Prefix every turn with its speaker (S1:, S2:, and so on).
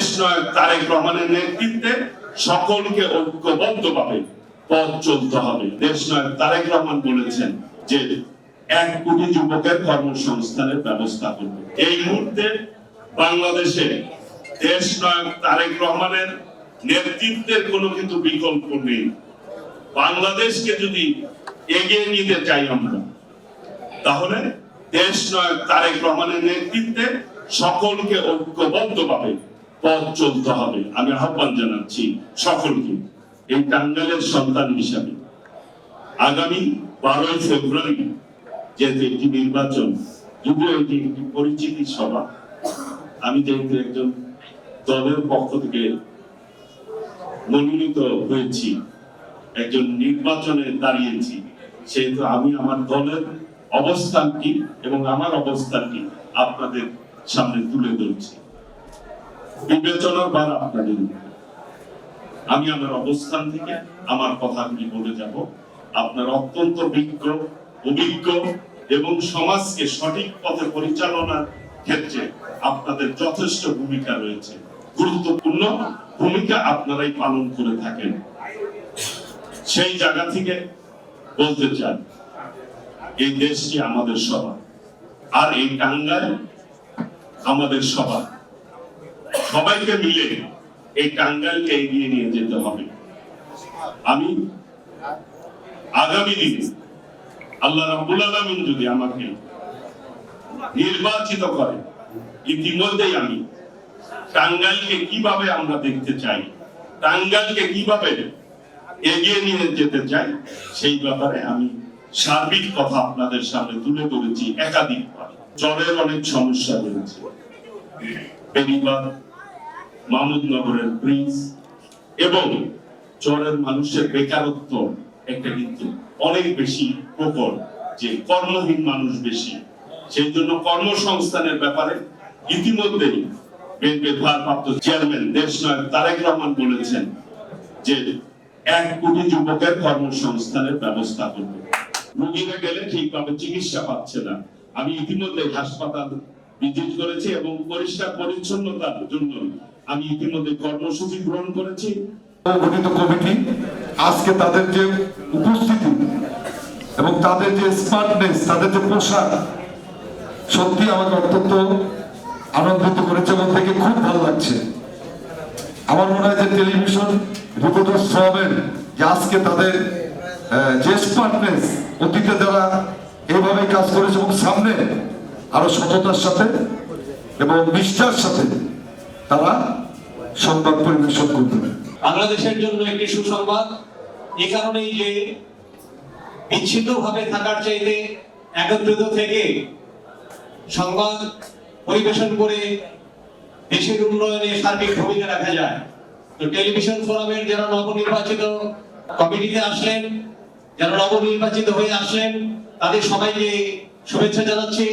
S1: দেশনায়ক তারেক রহমানের নেতৃত্বে সকলকে ঐক্যবদ্ধভাবে পথ চলতে হবে। দেশনায়ক তারেক রহমান বলেছেন যে 1 কোটি যুবকের কর্মসংস্থানের ব্যবস্থা করবে। এই মুহূর্তে বাংলাদেশে দেশনায়ক তারেক রহমানের নেতৃত্বের কোনো কিন্তু বিকল্প নেই। বাংলাদেশকে যদি এগিয়ে নিতে চাই আমরা, তাহলে দেশনায়ক তারেক রহমানের নেতৃত্বে সকলকে ঐক্যবদ্ধভাবে পথ চলতে হবে। আমি আহ্বান জানাচ্ছি সকলকে, এই টাঙ্গাইলের সন্তান হিসাবে আগামী 12 ফেব্রুয়ারি যেহেতু একটি নির্বাচন, যদিও এটি একটি পরিচিতি সভা, আমি যেহেতু একজন দলের পক্ষ থেকে মনোনীত হয়েছি, একজন নির্বাচনে দাঁড়িয়েছি, সেহেতু আমি আমার দলের অবস্থানটি এবং আমার অবস্থানটি আপনাদের সামনে তুলে ধরছি। বিবেচনার বার আপনাদের। আমি আমার অবস্থান থেকে আমার কথাগুলি বলে যাব। আপনার অত্যন্ত অভিজ্ঞ এবং সমাজকে সঠিক পথে পরিচালনার ক্ষেত্রে আপনাদের যথেষ্ট ভূমিকা রয়েছে, গুরুত্বপূর্ণ ভূমিকা আপনারাই পালন করে থাকেন। সেই জায়গা থেকে বলতে চান, এই দেশটি আমাদের সবার, আর এই টাঙ্গাইল আমাদের সবার। সবাইকে মিলে এই টাঙ্গাইলকে এগিয়ে নিয়ে যেতে হবে। আমি আগামী দিনে আল্লাহ রাব্বুল আলামিন যদি আমাকে নির্বাচিত করে, ইতিমধ্যেই আমি টাঙ্গাইলকে কিভাবে আমরা দেখতে চাই, টাঙ্গাইলকে কিভাবে এগিয়ে নিয়ে যেতে চাই, সেই ব্যাপারে আমি সার্বিক কথা আপনাদের সামনে তুলে ধরেছি একাধিকবার। চরের অনেক সমস্যা রয়েছে, বেড়িবাঁধ, মাহমুদনগরের ব্রিজ এবং চরের মানুষের বেকারত্ব একটা কিন্তু অনেক বেশি প্রকট, যে কর্মহীন মানুষ বেশি। সেই জন্য কর্মসংস্থানের ব্যাপারে ইতিমধ্যেই বিএনপির ভারপ্রাপ্ত চেয়ারম্যান দেশনায়ক তারেক রহমান বলেছেন যে 1 কোটি যুবকের কর্মসংস্থানের ব্যবস্থা করবে। রোগীরা গেলে ঠিকভাবে চিকিৎসা পাচ্ছে না। আমি ইতিমধ্যে হাসপাতাল ভিজিট করেছি এবং পরিষ্কার পরিচ্ছন্নতার জন্য আমি ইতিমধ্যে কর্মসূচি গ্রহণ করেছি।
S2: গঠিত কমিটি আজকে তাদের যে উপস্থিতি এবং তাদের যে স্মার্টনেস, তাদের যে পোশাক, সত্যি আমাকে অত্যন্ত আনন্দিত করেছে এবং থেকে খুব ভালো লাগছে। আমার মনে হয় যে টেলিভিশন রিপোর্টার শ্রমের যে আজকে তাদের যে স্মার্টনেস, অতীতে যারা এইভাবে কাজ করেছে এবং সামনে আরো সততার সাথে এবং নিষ্ঠার সাথে তারা সংবাদ পরিবেশন করবে।
S3: বাংলাদেশের জন্য একটি সুসংবাদ এই কারণেই যে বিচ্ছিন্নভাবে থাকার চাইতে একত্রিত থেকে সংবাদ পরিবেশন করে দেশের উন্নয়নে সার্বিক ভূমিকা রাখা যায়। তো টেলিভিশন ফোরামের যারা নবনির্বাচিত কমিটিতে আসলেন, যারা নবনির্বাচিত হয়ে আসলেন, তাদের সবাইকে শুভেচ্ছা জানাচ্ছি।